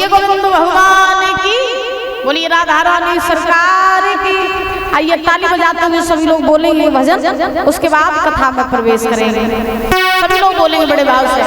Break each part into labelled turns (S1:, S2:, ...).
S1: गोविंद भगवान की, बोलिए राधा रानी सरकार की। आइए ताली बजाते हुए सभी लोग बोलेंगे भजन, उसके बाद कथा में प्रवेश करेंगे। सभी लोग बोलेंगे बड़े भाव से।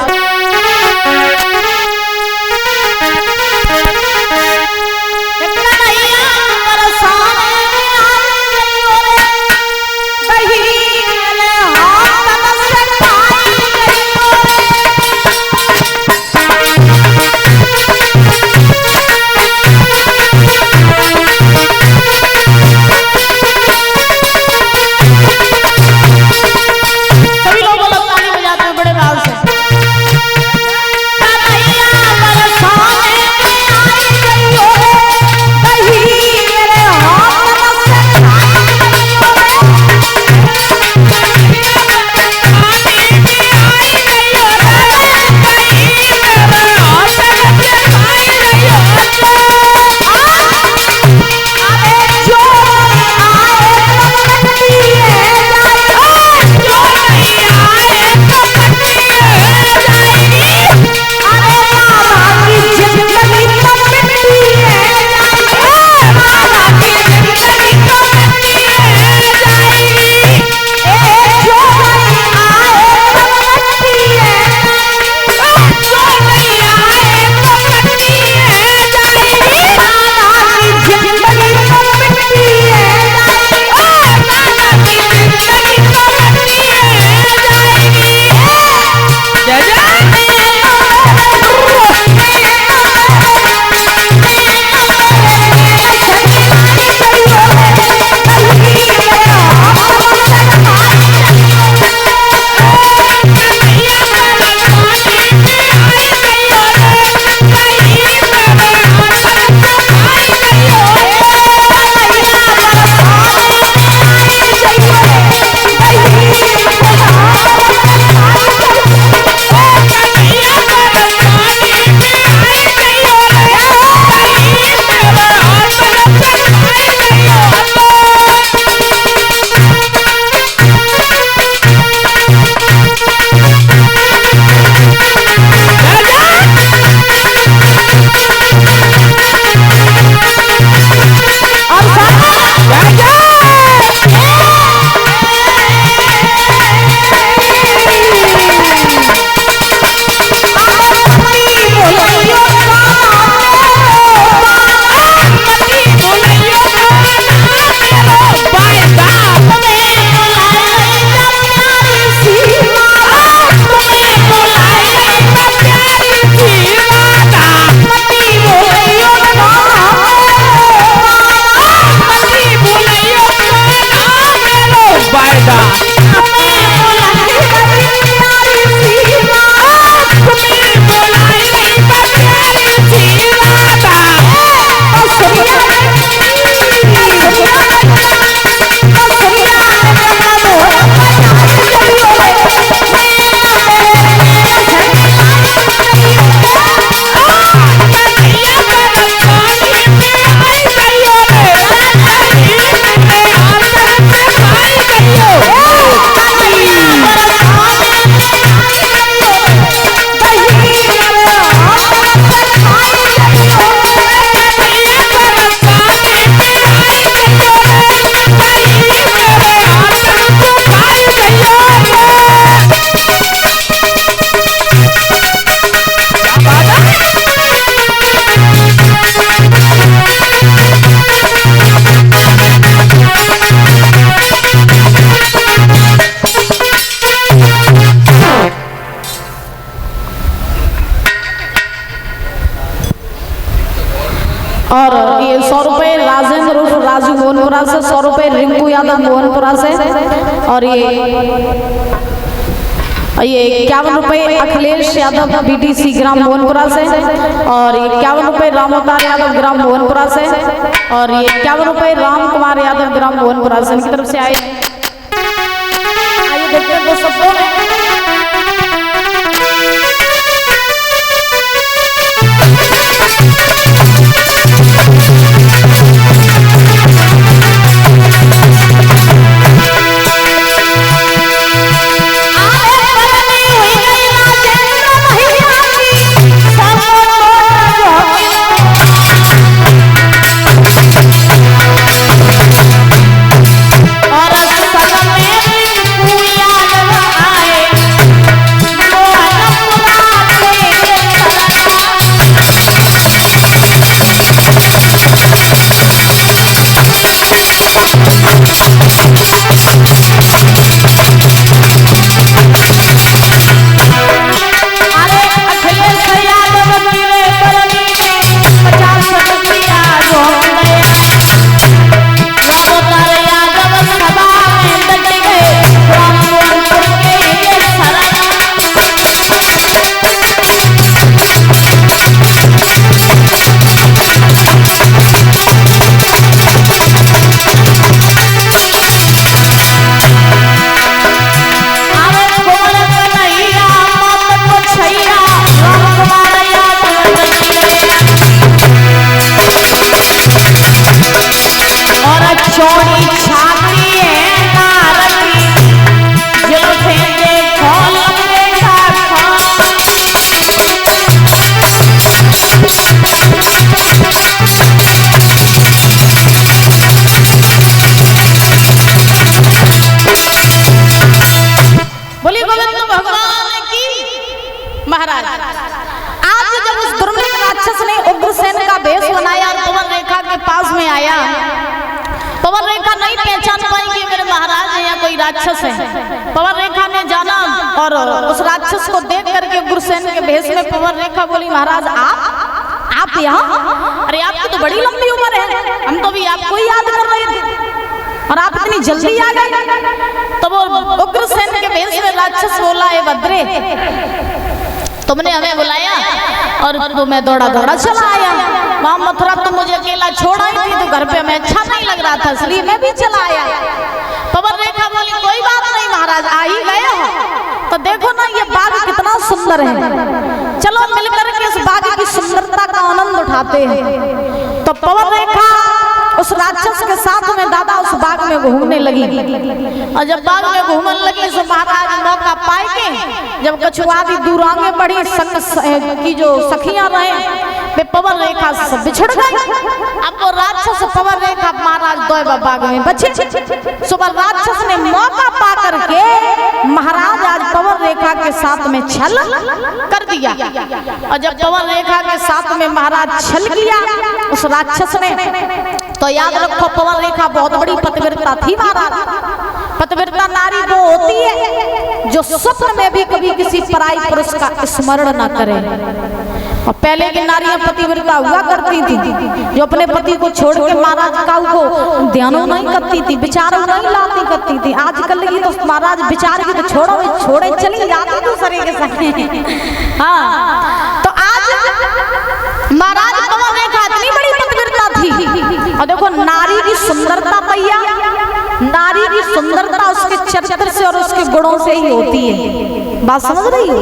S1: और ये 100 रुपए राजेंद्र राजू मोहनपुरा से, 100 रुपए रिंकू यादव मोहनपुरा से, और ये 51 रुपए अखिलेश यादव BTC ग्राम मोहनपुरा से, और 51 रुपए रामोतार यादव ग्राम मोहनपुरा से, और ये 51 रुपए राम कुमार यादव ग्राम मोहनपुरा से इनकी तरफ से आए। आइए देखते हैं दोस्तों। उग्रसेन का भेष बनाया और पवन रेखा के पास में आया। पवन रेखा नहीं पहचान पाई कि मेरे महाराज है या कोई राक्षस है। पवन रेखा ने जाना और उस राक्षस को देख करके उग्रसेन के भेष में पवन रेखा बोली, महाराज आप यहाँ? अरे आपकी तो बड़ी लंबी उम्र है, हम तो भी आपको ही याद कर रहे थे और आप इतनी जल्दी आ गए। तो वो उग्रसेन के भेष में राक्षस बोला, है भद्रे तुमने हमें बुलाया और तो मैं दौड़ा दौड़ा चला आया। वहाँ मथुरा तो मुझे अकेला छोड़ा ही थी, तो घर पे हमें अच्छा नहीं लग रहा था, इसलिए मैं भी चला आया। पवन रेखा बोली, कोई बात नहीं महाराज, आ ही गए हो तो देखो ना ये बाग कितना सुंदर है, चलो मिलकर के इस बाग की सुंदरता का आनंद उठाते हैं। तो पवन रेखा उस राक्षस के साथ में दादा उस बाग में घूमने लगी और जब बाग में घूमने लगी तो महाराज मौका पाए के जब कछुआदी दूर आगे बढ़ी, संग की जो सखियां रहे वे पवन रेखा से बिछड़ गई। अब वो राक्षस पवन रेखा महाराज दोयबा बाग में बचे। सुबह राक्षस ने मौका पा करके महाराज आज पवन रेखा के साथ में छल कर दिया और जब पवन रेखा के साथ में महाराज छल किया उस राक्षस ने, तो याद रखो पवन रेखा बहुत बड़ी पतिव्रता थी महाराज। पतिव्रता नारी वो होती है जो स्वप्न में भी कभी किसी पराई पुरुष का स्मरण न करे। और पहले की नारियां पतिव्रता हुआ करती थी जो अपने पति को छोड़ के महाराज काऊ को ध्यानों नहीं करती थी, विचारों नहीं लाती करती थी। आजकल की तो महाराज विचार की तो छोड़े चली जाती दूसरे के साथ। हाँ, तो आज महाराज पवन रेखा इतनी बड़ी पतिव्रता थी। और देखो नारी की सुंदरता भैया, नारी की सुंदरता उसके चरित्र से और उसके गुणों से ही होती है। बात समझ रही हो?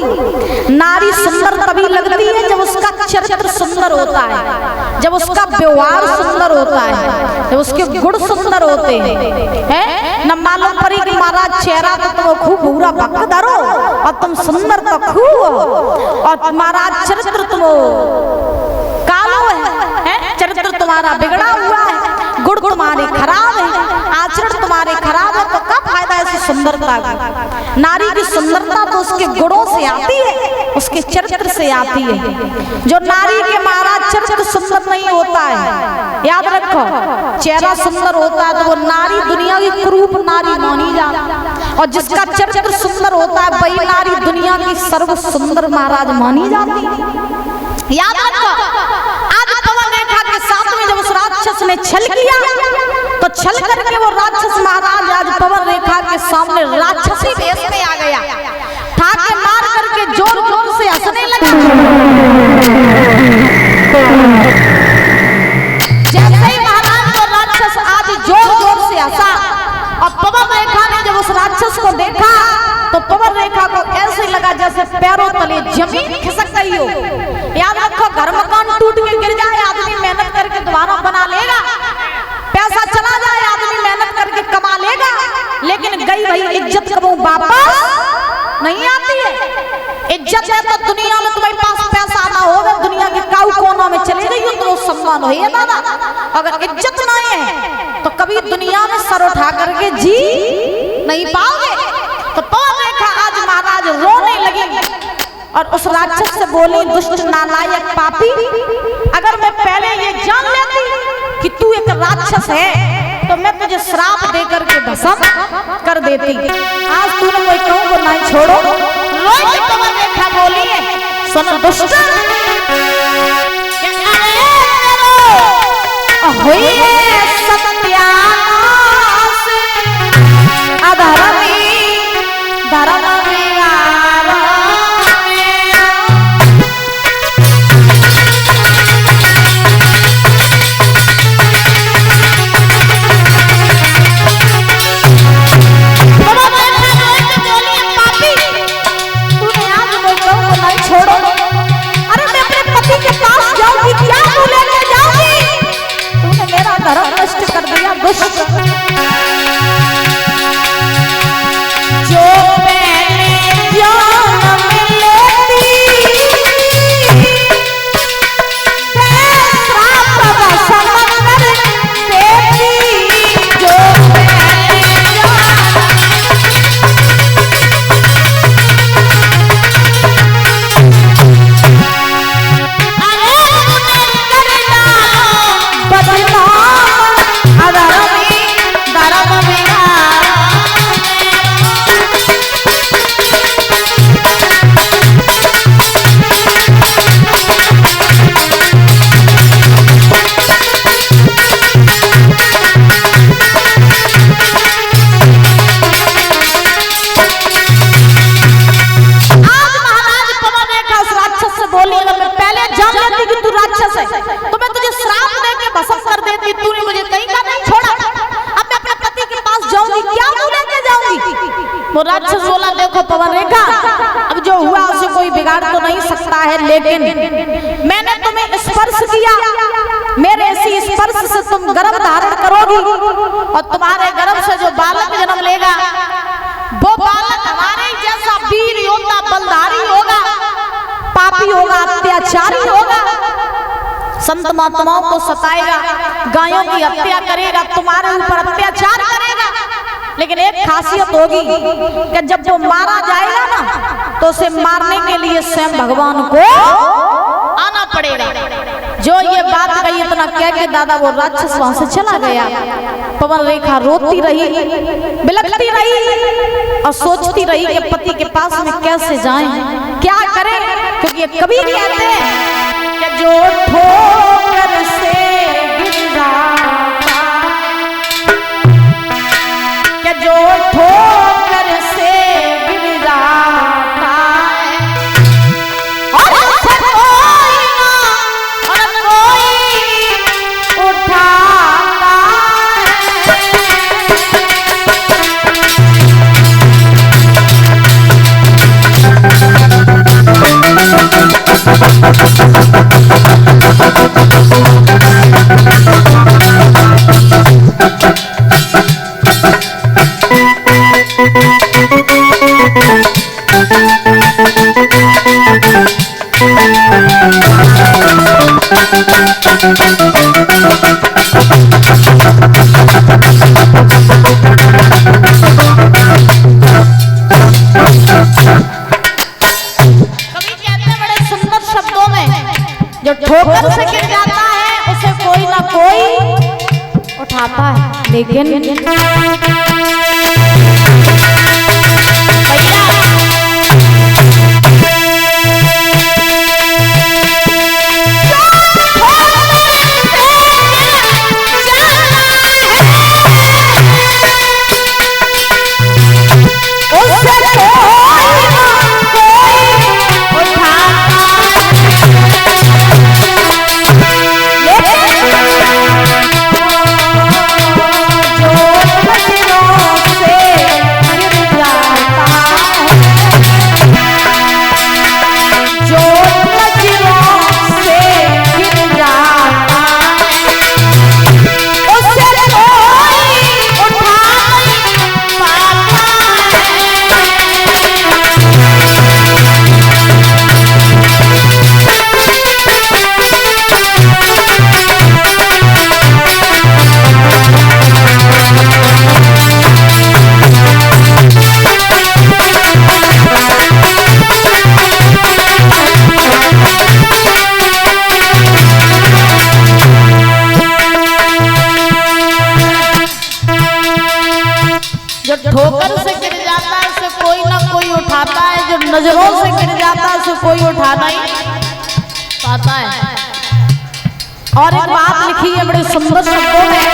S1: नारी सुंदर तभी लगती है जब उसका चरित्र सुंदर होता है, जब उसका व्यवहार सुंदर होता है, जब उसके गुण सुंदर होते हैं। न मालूम पड़ी कि महाराज चेहरा तो तुम खूब बुरा भक्त धरो और तुम सुंदर तो खूब और महाराज चरित्र तुम कालो है, चरित्र तुम्हारा बिगड़ा हुआ है, गुण तुम्हारे खराब है, आचरण तुम्हारे खराब है, तो क्या फायदा ऐसी सुंदरता का? नारी की सुंदरता तो उसके गुणों से आती है, उसके चरित्र से आती है। जो नारी के महाराज चरित्र सुंदर नहीं होता है, याद रखो, चेहरा सुंदर होता है तो वो नारी दुनिया की कुरूप नारी मानी जाती, और जिसका चरित्र सुंदर होता है वही नारी दुनिया की सर्व सुंदर महाराज मानी जाती। याद रखो, आज पवन रेखा के साथ में जब उस राक्षस ने छल किया तो छल करके वो राक्षस महाराज आज पवन रेखा के सामने राक्षसी वेश में आ गया, ठाके मार करके जोर जोर से हंसने लगा। जैसे ही महाराज को राक्षस आज जोर जोर से हंसा और पवन रेखा ने जब उस राक्षस को देखा तो पवन रेखा को ऐसे लगा जैसे पैरों तले जमीन खिसक गई हो। याद रखो, घर मकान टूट के गिर जाए आदमी मेहनत करके दोबारा बना लेगा, पैसा चला जाए आदमी मेहनत करके कमा लेगा, लेकिन गई वही इज्जत कबू वापस नहीं आती है। इज्जत है तो दुनिया में तुम्हारे पास पैसा ना हो, दुनिया के काऊ कोना में चले गई हो तो सम्मान हो दादा। अगर इज्जत नहीं है तो कभी दुनिया में सर उठा करके जी नहीं पाओगे। तो पवन रेखा आज महाराज रोने लगी और उस राक्षस से बोली, दुष्ट नालायक पापी, अगर मैं पहले ये जान लेती कि तू एक राक्षस है तो मैं तुझे श्राप देकर के भस्म कर देती। आज तूने कोई कहूँ को नहीं छोड़ो। रोज पवन रेखा बोली है, सुनो दुष्ट, सत्यानाश अधर्मी धर्म तो मैं तुझे श्राप दे के भस्म कर देती, तूने मुझे कहीं का नहीं छोड़ा। अब मैं अपने पति के पास जाऊंगी, क्या मुंह लेके जाऊंगी? वो राक्षस बोला, देखो पवन रेखा, अब जो हुआ उसे कोई बिगाड़ तो नहीं सकता है, लेकिन मैंने तुम्हें स्पर्श किया, मेरे इसी स्पर्श से तुम गर्भ धारण करोगी और तुम्हारे गर्भ से जो बालक जन्म लेगा वो बालक हमारे जैसा वीर योद्धा बलधारी होगा, पापी होगा, अत्याचारी होगा, संत महात्माओं को सताएगा, गायों की हत्या करेगा, तुम्हारे ऊपर अत्याचार करेगा। लेकिन एक खासियत होगी कि जब वो मारा जाएगा ना तो उसे मारने के लिए स्वयं भगवान को आना पड़ेगा। जो ये बात कही इतना कह के दादा वो राक्षस वहां से चला गया। पवन रेखा रोती रही, बिलखती रही और सोचती रही कि पति के पास में कैसे जाएं, क्या करें, क्योंकि ये कभी कहते हैं कि जो ठोकर से गिर जाता, कि जो ठोकर से गिर जाता और उसे कोई ना और कोई उठाता जो ठोकर से गिर जाता है उसे कोई ना कोई उठाता है। लेकिन ठोकर से गिर जाता है उसे कोई ना कोई उठाता है, जो नजरों से गिर जाता है उसे कोई उठा नहीं पाता है। और एक बात लिखी है बड़े सुंदर शब्दों में,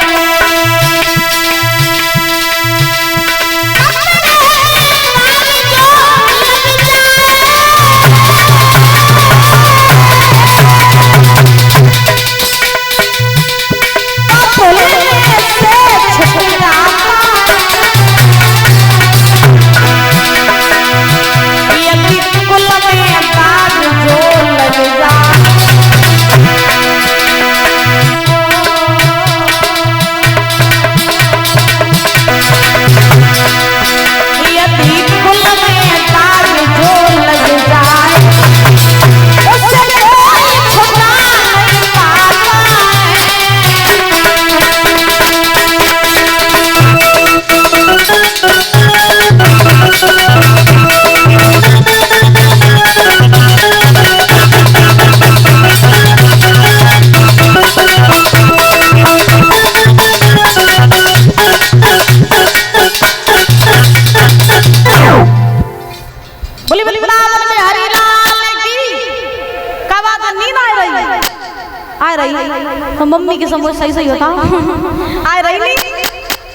S1: तो मम्मी के समझ सही सही होता आ रही नहीं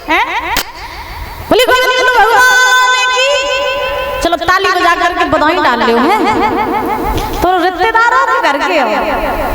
S1: हैं? बोली भगवान की, चलो ताली बजा करके बधाई डाल लो हैं तो रिश्तेदारों के घर के हो।